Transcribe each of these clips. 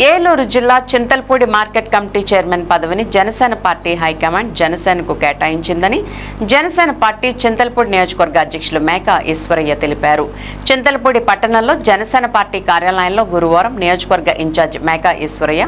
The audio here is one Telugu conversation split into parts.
ఏలూరు జిల్లా చింతల్పూడి మార్కెట్ కమిటీ చైర్మన్ పదవిని జనసేన పార్టీ హైకమాండ్ జనసేనకు కేటాయించిందని జనసేన పార్టీ చింతల్పూడి నియోజకవర్గ అధ్యక్షులు మేకా ఈశ్వరయ్య తెలిపారు. చింతల్పూడి పట్టణంలో జనసేన పార్టీ కార్యాలయంలో గురువారం నియోజకవర్గ ఇన్ఛార్జ్ మేకా ఈశ్వరయ్య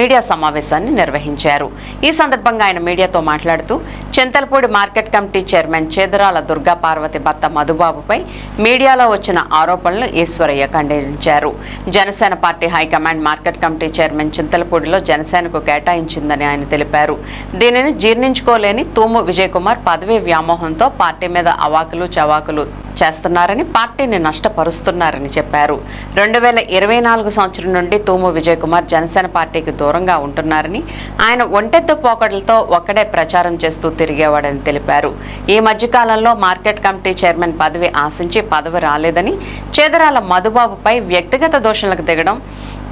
మీడియా సమావేశాన్ని నిర్వహించారు. ఈ సందర్భంగా ఆయన మీడియాతో మాట్లాడుతూ Chintalapudi market committee chairman Chedarala Durga Parvati భర్త మధుబాబుపై మీడియాలో వచ్చిన ఆరోపణలు ఈశ్వరయ్య ఖండించారు. Janasena party high command market committee chairman చింతలపూడిలో జనసేనకు కేటాయించిందని ఆయన తెలిపారు. దీనిని జీర్ణించుకోలేని తూము విజయ్ కుమార్ పదవీ వ్యామోహంతో పార్టీ మీద అవాకులు చవాకులు చేస్తున్నారని, పార్టీని నష్టపరుస్తున్నారని చెప్పారు. 2024 సంవత్సరం నుండి తూము విజయ్ కుమార్ జనసేన పార్టీకి దూరంగా ఉంటున్నారని, ఆయన ఒంటెత్తు పోకడలతో ఒక్కడే ప్రచారం చేస్తూ తిరిగేవాడని తెలిపారు. ఈ మధ్యకాలంలో మార్కెట్ కమిటీ చైర్మన్ పదవి ఆశించి పదవి రాలేదని, చేదరాల మధుబాబుపై వ్యక్తిగత దోషణలకు దిగడం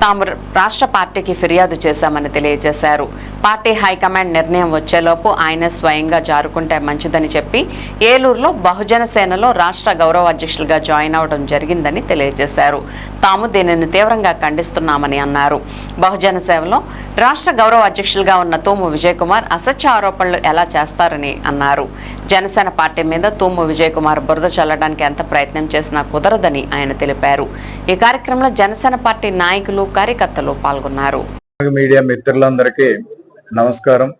తాము రాష్ట్ర పార్టీకి ఫిర్యాదు చేశామని తెలియజేశారు. పార్టీ హైకమాండ్ నిర్ణయం వచ్చేలోపు ఆయన స్వయంగా జారుకుంటే మంచిదని చెప్పి ఏలూరులో బహుజన సేనలో రాష్ట్ర గౌరవ అధ్యక్షులుగా జాయిన్ అవడం జరిగిందని తెలియజేశారు. తాము దీనిని తీవ్రంగా ఖండిస్తున్నామని అన్నారు. బహుజన సేవలో రాష్ట్ర గౌరవ అధ్యక్షులుగా ఉన్న తూము విజయ్ కుమార్ అసత్య ఆరోపణలు ఎలా చేస్తారని అన్నారు. జనసేన పార్టీ మీద తూము విజయ్ కుమార్ బురద చల్లడానికి ఎంత ప్రయత్నం చేసినా కుదరదని ఆయన తెలిపారు. ఈ కార్యక్రమంలో జనసేన పార్టీ నాయకులు, కార్యకర్తలు పాల్గొన్నారు. మీడియా మిత్రులందరికీ నమస్కారం.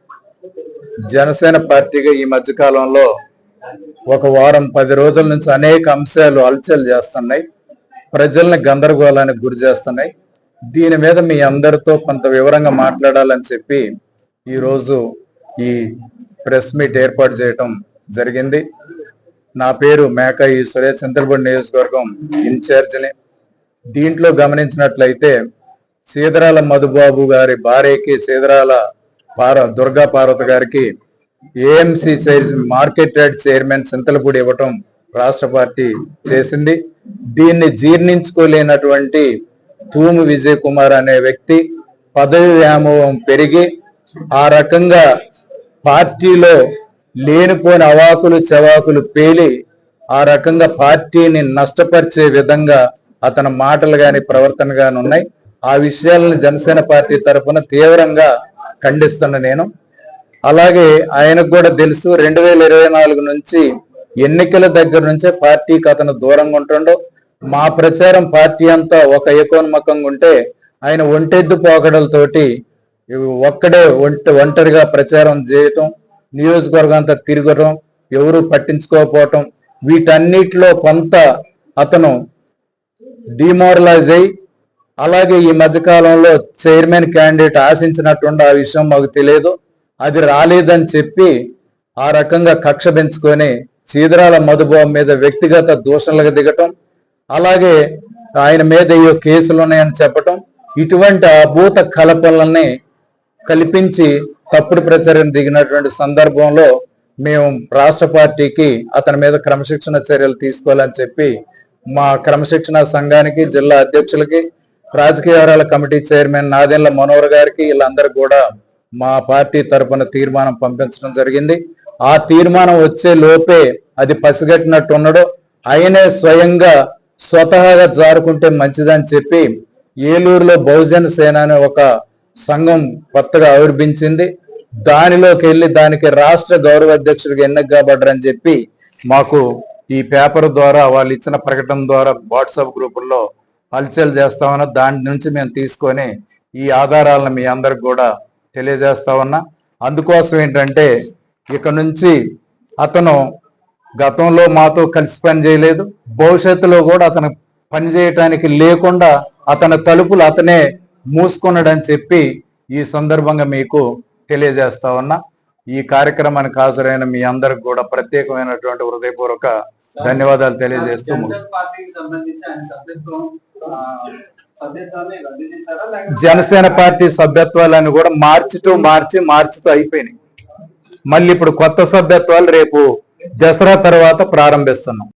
జనసేన పార్టీగా ఈ మధ్య కాలంలో ఒక వారం 10 రోజుల నుంచి అనేక అంశాలు హల్చల్ చేస్తున్నాయి, ప్రజల్ని గందరగోళానికి గురి చేస్తున్నాయి. దీని మీద మీ అందరితో కొంత వివరంగా మాట్లాడాలని చెప్పి ఈరోజు ఈ ప్రెస్ మీట్ ఏర్పాటు చేయటం జరిగింది. నా పేరు మేకా ఈశ్వరయ్య, చింతలపూడి నియోజకవర్గం ఇన్ఛార్జిని. దీంట్లో గమనించినట్లయితే చేదరాల మధుబాబు గారి భార్యకి చేదరాల దుర్గా పార్వతి గారికి AMC market yard chairman Chintalapudi ఇవ్వటం రాష్ట్ర పార్టీ చేసింది. దీన్ని జీర్ణించుకోలేనటువంటి తూము విజయ్ కుమార్ అనే వ్యక్తి పదవి వ్యామోహం పెరిగి ఆ రకంగా పార్టీలో లేనిపోయిన అవాకులు చవాకులు పేలి ఆ రకంగా పార్టీని నష్టపరిచే విధంగా అతని మాటలు గాని ప్రవర్తన గాని ఉన్నాయి. ఆ విషయాలను జనసేన పార్టీ తరఫున తీవ్రంగా ఖండిస్తున్నా నేను. అలాగే ఆయనకు కూడా తెలుసు 2024 నుంచి ఎన్నికల దగ్గర నుంచే పార్టీకి అతను దూరంగా ఉంటుండో. మా ప్రచారం పార్టీ అంతా ఒక ఏకోన్ముఖంగా ఉంటే ఆయన ఒంటెద్దు పోకడలతోటి ఒక్కడే ఒంటరిగా ప్రచారం చేయటం, నియోజకవర్గం అంతా తిరగటం, ఎవరు పట్టించుకోకపోవటం, వీటన్నిటిలో కొంత అతను డిమోరలైజ్ అయ్యి, అలాగే ఈ మధ్యకాలంలో చైర్మన్ క్యాండిడేట్ ఆశించినట్టుండి ఆ విషయం మాకు తెలియదు, అది రాలేదని చెప్పి ఆ రకంగా కక్ష పెంచుకొని చేదరాల మధుబాబు మీద వ్యక్తిగత దూషణలకు దిగటం, అలాగే ఆయన మీద ఏ కేసులు ఉన్నాయని చెప్పటం, ఇటువంటి అభూత కల్పనల్ని కల్పించి తప్పుడు ప్రచారం దిగినటువంటి సందర్భంలో మేము రాష్ట్ర పార్టీకి అతని మీద క్రమశిక్షణ చర్యలు తీసుకోవాలని చెప్పి మా క్రమశిక్షణ సంఘానికి, జిల్లా అధ్యక్షులకి, రాజకీయ వ్యవహారాల కమిటీ చైర్మన్ నాదెండ్ల మనోహర్ గారికి వీళ్ళందరూ కూడా మా పార్టీ తరఫున తీర్మానం పంపించడం జరిగింది. ఆ తీర్మానం వచ్చే లోపే అది పసిగట్టినట్టు ఉన్నాడు. ఆయనే స్వతహాగా జారుకుంటే మంచిదని చెప్పి ఏలూరులో బహుజన సేన అనే ఒక సంఘం కొత్తగా ఆవిర్భించింది. దానిలోకి వెళ్ళి దానికి రాష్ట్ర గౌరవ అధ్యక్షుడిగా ఎన్నిక కాబడ్డరని చెప్పి మాకు ఈ పేపర్ ద్వారా, వాళ్ళు ఇచ్చిన ప్రకటన ద్వారా వాట్సాప్ గ్రూపుల్లో హల్చల్ చేస్తామన్నా. దాని నుంచి మేము తీసుకొని ఈ ఆధారాలను మీ అందరికి కూడా తెలియజేస్తా ఉన్నా. అందుకోసం ఏంటంటే ఇక నుంచి అతను గతంలో మాతో కలిసి పని చేయలేదు, భవిష్యత్తులో కూడా అతను పని చేయటానికి లేకుండా అతని తలుపులు అతనే మూసుకున్నాడని చెప్పి ఈ సందర్భంగా మీకు తెలియజేస్తా ఉన్నా. ఈ కార్యక్రమానికి హాజరైన మీ అందరికి కూడా ప్రత్యేకమైనటువంటి హృదయపూర్వక ధన్యవాదాలు తెలియజేస్తూ జనసేన పార్టీ సభ్యత్వాలను కూడా మార్చితో అయిపోయినాయి. మళ్ళీ ఇప్పుడు కొత్త సభ్యత్వాలు రేపు దసరా తర్వాత ప్రారంభిస్తున్నాం.